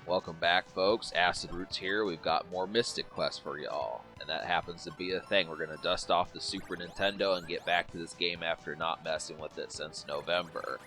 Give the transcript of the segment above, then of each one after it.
Welcome back, folks. Acid Roots here. We've got more Mystic Quest for y'all. And that happens to be a thing. We're going to dust off the Super Nintendo and get back to this game after not messing with it since November.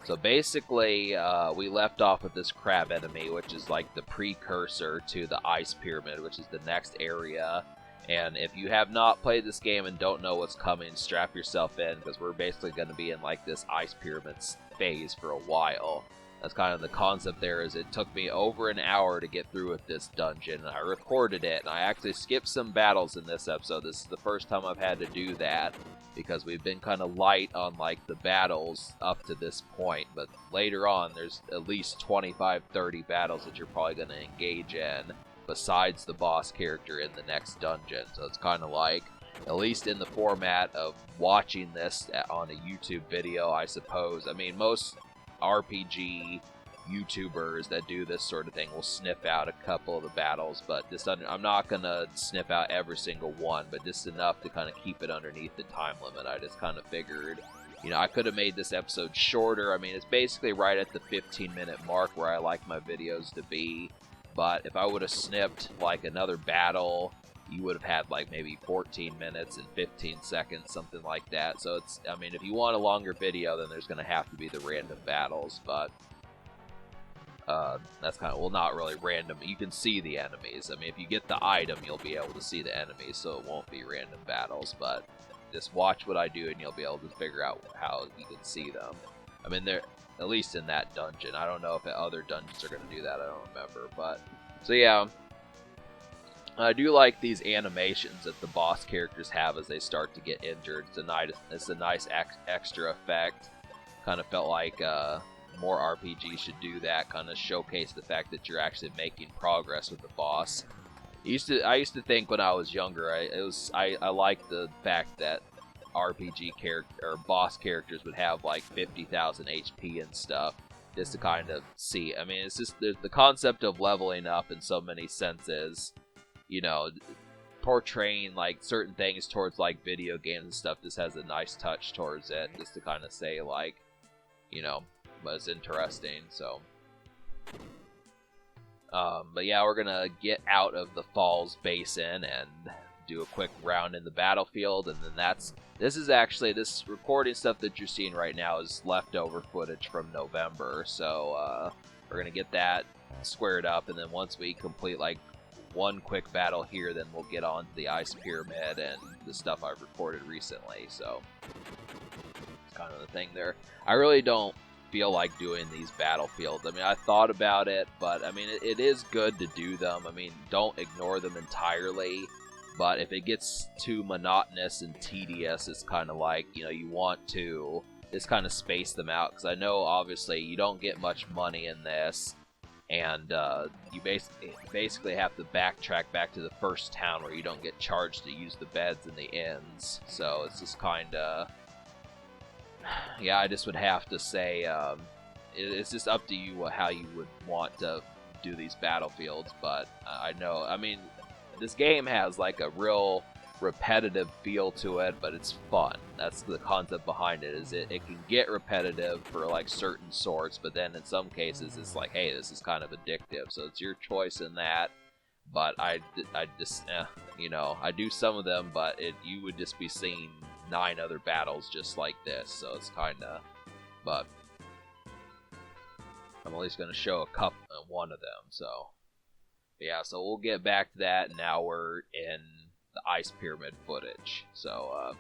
So basically, we left off with this crab enemy, which is like the precursor to the Ice Pyramid, which is the next area. And if you have not played this game and don't know what's coming, strap yourself in, because we're basically going to be in like this Ice Pyramid phase for a while. That's kind of the concept there. Is it took me over an hour to get through with this dungeon, and I recorded it, and I actually skipped some battles in this episode. This is the first time I've had to do that, because we've been kind of light on like the battles up to this point, but later on there's at least 25-30 battles that you're probably going to engage in besides the boss character in the next dungeon. So it's kind of like, at least in the format of watching this on a YouTube video, I suppose. I mean, most RPG YouTubers that do this sort of thing will sniff out a couple of the battles, but this I'm not gonna sniff out every single one, but just enough to kind of keep it underneath the time limit. I just kind of figured, you know, I could have made this episode shorter. I mean, it's basically right at the 15-minute mark where I like my videos to be, but if I would have snipped like another battle, you would have had like maybe 14 minutes and 15 seconds, something like that. So it's, I mean, if you want a longer video, then there's going to have to be the random battles, but that's kind of, well, not really random. You can see the enemies. I mean, if you get the item, you'll be able to see the enemies, so it won't be random battles, but just watch what I do and you'll be able to figure out how you can see them. I mean, they're, at least in that dungeon. I don't know if other dungeons are going to do that, I don't remember, but, so yeah. I do like these animations that the boss characters have as they start to get injured. It's a nice extra effect. Kind of felt like more RPGs should do that. Kind of showcase the fact that you're actually making progress with the boss. I used to think when I was younger, I liked the fact that RPG character or boss characters would have like 50,000 HP and stuff, just to kind of see. I mean, it's just the concept of leveling up in so many senses. You know, portraying like certain things towards like video games and stuff just has a nice touch towards it, just to kind of say like, you know, but it's interesting. So but yeah, we're gonna get out of the Falls Basin and do a quick round in the battlefield, and then this recording stuff that you're seeing right now is leftover footage from November, so we're gonna get that squared up, and then once we complete like one quick battle here, then we'll get on to the Ice Pyramid and the stuff I've recorded recently. So it's kind of the thing there. I really don't feel like doing these battlefields. I mean, I thought about it, but I mean, it is good to do them. I mean, don't ignore them entirely, but if it gets too monotonous and tedious, it's kind of like, you know, you want to just kind of space them out, because I know obviously you don't get much money in this, and you basically have to backtrack back to the first town where you don't get charged to use the beds and the inns. So it's just kind of, yeah, I just would have to say it's just up to you how you would want to do these battlefields. But I know, I mean, this game has like a real repetitive feel to it, but it's fun. That's the concept behind it, is it can get repetitive for like certain sorts, but then in some cases it's like, hey, this is kind of addictive, so it's your choice in that. But I just you know, I do some of them, but you would just be seeing 9 other battles just like this, so it's kind of, but I'm at least going to show one of them. So yeah, so we'll get back to that. Now we're in the Ice Pyramid footage. So,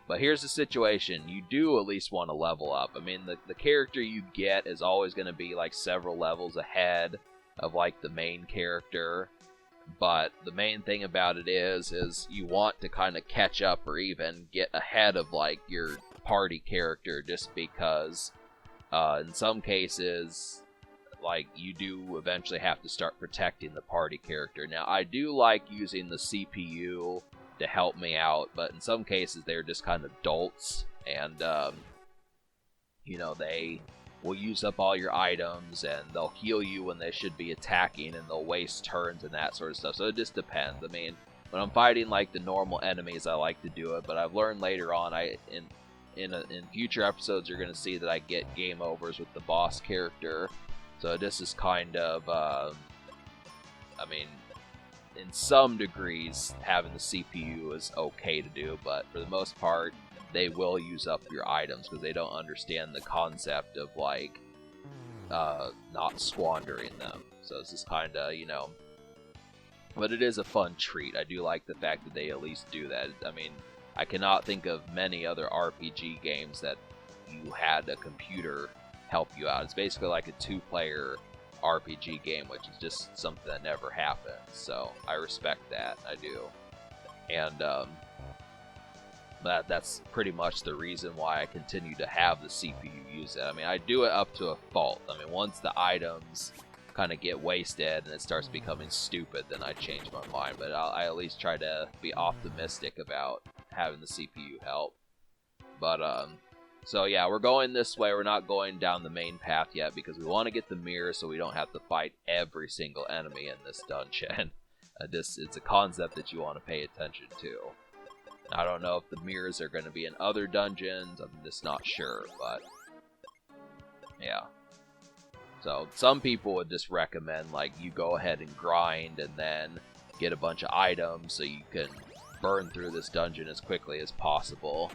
but here's the situation. You do at least want to level up. I mean, the character you get is always going to be like several levels ahead of like the main character. But the main thing about it is you want to kind of catch up or even get ahead of like your party character, just because in some cases, like, you do eventually have to start protecting the party character. Now, I do like using the CPU to help me out, but in some cases they're just kind of dolts, and you know, they will use up all your items, and they'll heal you when they should be attacking, and they'll waste turns and that sort of stuff. So it just depends. I mean, when I'm fighting like the normal enemies, I like to do it, but I've learned later on, in future episodes, you're going to see that I get game overs with the boss character. So this is kind of, I mean, in some degrees, having the CPU is okay to do, but for the most part, they will use up your items because they don't understand the concept of, like, not squandering them. So this is kind of, you know, but it is a fun treat. I do like the fact that they at least do that. I mean, I cannot think of many other RPG games that you had a computer help you out. It's basically like a two-player RPG game, which is just something that never happens. So I respect that. I do. And that's pretty much the reason why I continue to have the CPU use it. I mean, I do it up to a fault. I mean, once the items kind of get wasted and it starts becoming stupid, then I change my mind. But I at least try to be optimistic about having the CPU help. But so yeah, we're going this way. We're not going down the main path yet because we want to get the mirror so we don't have to fight every single enemy in this dungeon. It's a concept that you want to pay attention to. I don't know if the mirrors are going to be in other dungeons. I'm just not sure, but yeah. So some people would just recommend, like, you go ahead and grind and then get a bunch of items so you can burn through this dungeon as quickly as possible.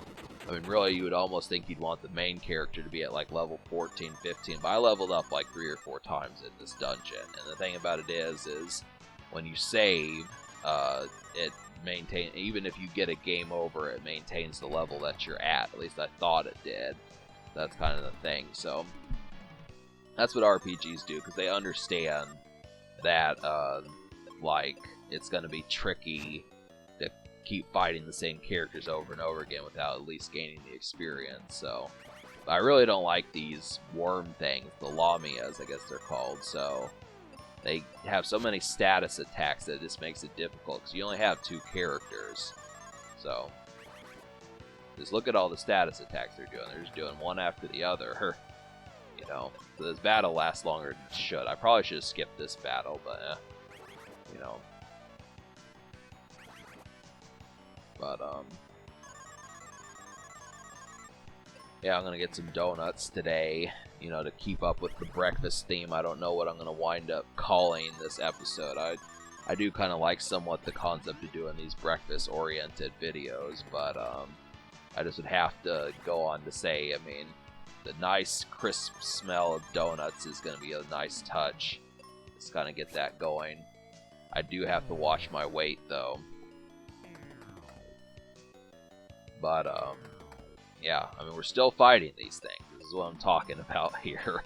I mean, really, you would almost think you'd want the main character to be at, like, level 14, 15, but I leveled up, like, 3 or 4 times in this dungeon. And the thing about it is when you save, it maintains, even if you get a game over, it maintains the level that you're at. At least I thought it did. That's kind of the thing. So that's what RPGs do, because they understand that, like, it's going to be tricky to keep fighting the same characters over and over again without at least gaining the experience. So I really don't like these worm things, the Lamias, I guess they're called. So they have so many status attacks that it just makes it difficult, because you only have 2 characters. So just look at all the status attacks they're doing. They're just doing one after the other. You know, so this battle lasts longer than it should. I probably should have skipped this battle, but you know. But yeah, I'm gonna get some donuts today, you know, to keep up with the breakfast theme. I don't know what I'm gonna wind up calling this episode. I do kind of like somewhat the concept of doing these breakfast-oriented videos, but I just would have to go on to say, I mean, the nice crisp smell of donuts is going to be a nice touch. Just kind of get that going. I do have to watch my weight, though. But, yeah, I mean, we're still fighting these things. This is what I'm talking about here.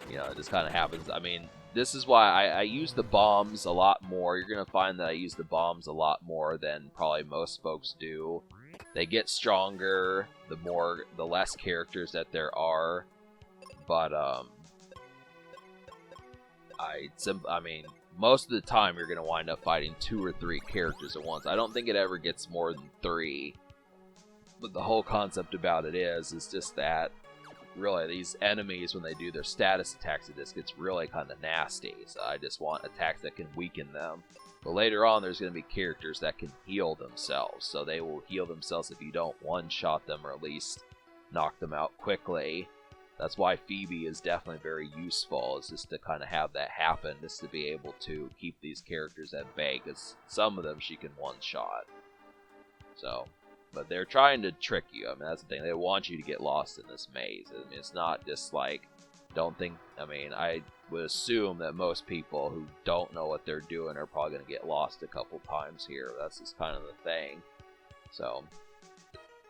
You know, it just kind of happens. I mean, this is why I use the bombs a lot more. You're going to find that I use the bombs a lot more than probably most folks do. They get stronger the less characters that there are, but I mean, most of the time you're gonna wind up fighting 2 or 3 characters at once. I don't think it ever gets more than 3, but the whole concept about it is just that really these enemies, when they do their status attacks, it just gets really kind of nasty. So I just want attacks that can weaken them. But later on, there's going to be characters that can heal themselves. So they will heal themselves if you don't one-shot them, or at least knock them out quickly. That's why Phoebe is definitely very useful, is just to kind of have that happen, just to be able to keep these characters at bay, because some of them she can one-shot. So, but they're trying to trick you. I mean, that's the thing. They want you to get lost in this maze. I mean, it's not just like, I mean, I would assume that most people who don't know what they're doing are probably going to get lost a couple times here. That's just kind of the thing. So,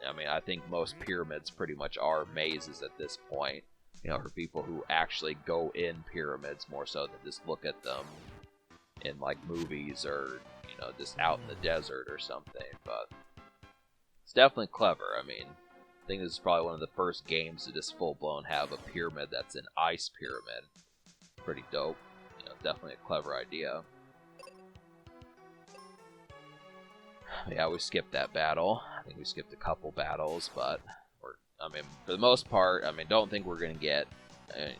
I mean, I think most pyramids pretty much are mazes at this point. You know, for people who actually go in pyramids more so than just look at them in, like, movies or, you know, just out in the desert or something. But it's definitely clever. I mean, I think this is probably one of the first games to just full-blown have a pyramid that's an ice pyramid. Pretty dope. You know, definitely a clever idea. Yeah, we skipped that battle. I think we skipped a couple battles, but I mean, for the most part, I mean, don't think we're going to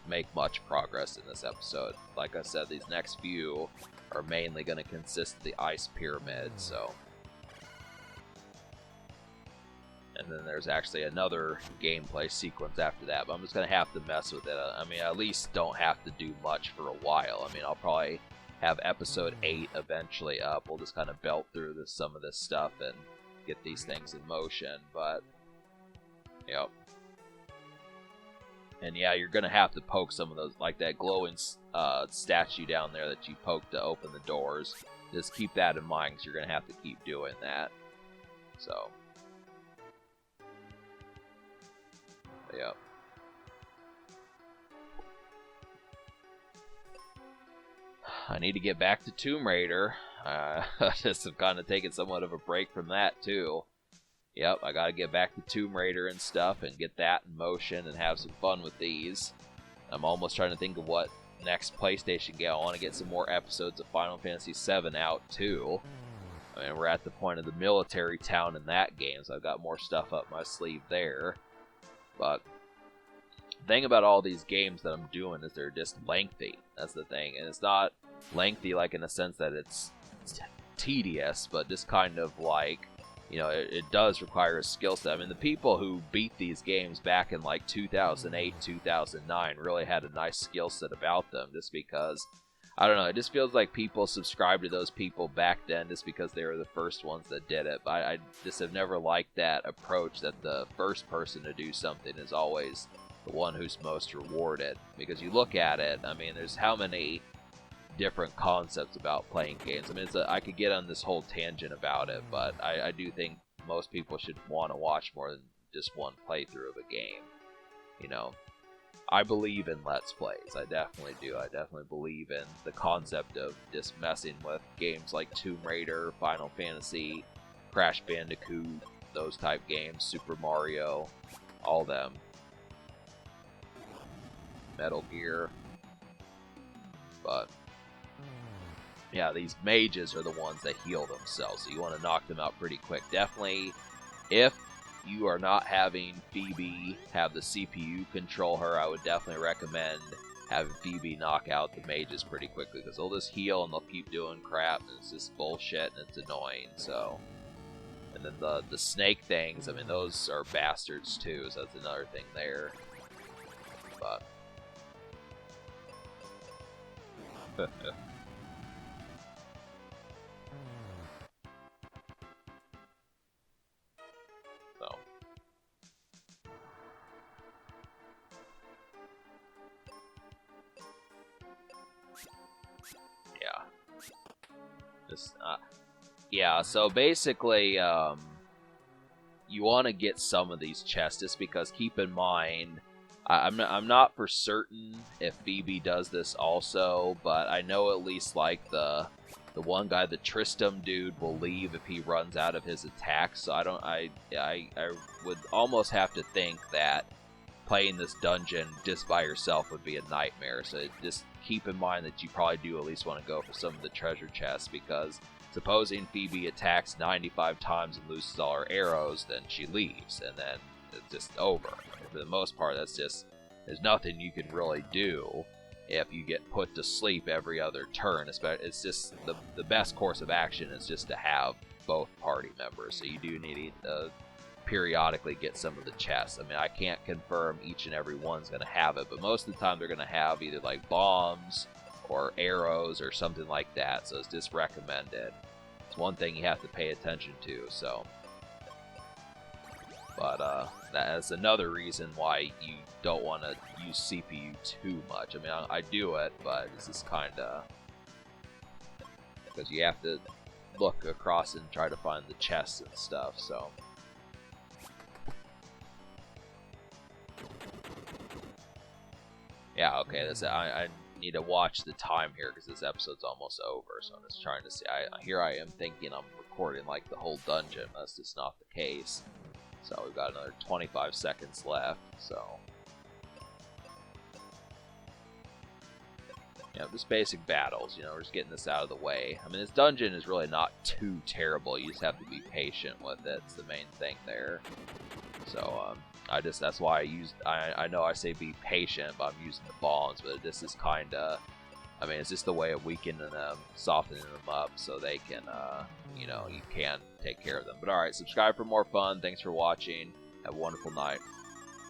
make much progress in this episode. Like I said, these next few are mainly going to consist of the ice pyramid, so And then there's actually another gameplay sequence after that, but I'm just going to have to mess with it. I mean, at least don't have to do much for a while. I mean, I'll probably have episode 8 eventually up. We'll just kind of belt through some of this stuff and get these things in motion, but, yep. And yeah, you're going to have to poke some of those, like that glowing statue down there that you poked to open the doors. Just keep that in mind, because you're going to have to keep doing that. So, yep. I need to get back to Tomb Raider. Just have kind of taken somewhat of a break from that, too. Yep, I gotta get back to Tomb Raider and stuff and get that in motion and have some fun with these. I'm almost trying to think of what next PlayStation game. I want to get some more episodes of Final Fantasy VII out, too. I mean, we're at the point of the military town in that game, so I've got more stuff up my sleeve there. But the thing about all these games that I'm doing is they're just lengthy. That's the thing. And it's not lengthy like in the sense that it's tedious, but just kind of like, you know, it does require a skill set. I mean, the people who beat these games back in like 2008, 2009 really had a nice skill set about them, just because, I don't know, it just feels like people subscribe to those people back then just because they were the first ones that did it. But I just have never liked that approach that the first person to do something is always the one who's most rewarded. Because you look at it, I mean, there's how many different concepts about playing games. I mean, I could get on this whole tangent about it, but I do think most people should want to watch more than just one playthrough of a game. You know, I believe in Let's Plays. I definitely do. I definitely believe in the concept of just messing with games like Tomb Raider, Final Fantasy, Crash Bandicoot, those type games, Super Mario, all them. Metal Gear. But yeah, these mages are the ones that heal themselves, so you want to knock them out pretty quick. Definitely, if you are not having Phoebe have the CPU control her, I would definitely recommend having Phoebe knock out the mages pretty quickly, because they'll just heal and they'll keep doing crap, and it's just bullshit and it's annoying. So, and then the snake things, I mean, those are bastards too, so that's another thing there. But so, yeah. Just, yeah, so basically, you want to get some of these chests, just because, keep in mind, I'm not for certain if Phoebe does this also, but I know at least, like, the one guy, the Tristram dude, will leave if he runs out of his attacks, so I would almost have to think that playing this dungeon just by yourself would be a nightmare, so just keep in mind that you probably do at least want to go for some of the treasure chests, because supposing Phoebe attacks 95 times and loses all her arrows, then she leaves, and then it's just over. For the most part, that's just, there's nothing you can really do if you get put to sleep every other turn. It's just, the best course of action is just to have both party members, so you do need to periodically get some of the chests. I mean, I can't confirm each and every one's going to have it, but most of the time they're going to have either like bombs or arrows or something like that, so it's just recommended. It's one thing you have to pay attention to, so. But that's another reason why you don't want to use CPU too much. I mean, I do it, but it's just kind of, because you have to look across and try to find the chests and stuff, so. Yeah, okay, I need to watch the time here, because this episode's almost over, so I'm just trying to see. Here I am thinking I'm recording like the whole dungeon. That's just not the case. So we've got another 25 seconds left, so. Yeah, just basic battles, you know, we're just getting this out of the way. I mean, this dungeon is really not too terrible, you just have to be patient with it, it's the main thing there. So, that's why I know I say be patient, but I'm using the bombs, but this is kinda I mean, it's just a way of weakening them, softening them up so they can, you know, you can take care of them. But alright, subscribe for more fun. Thanks for watching. Have a wonderful night.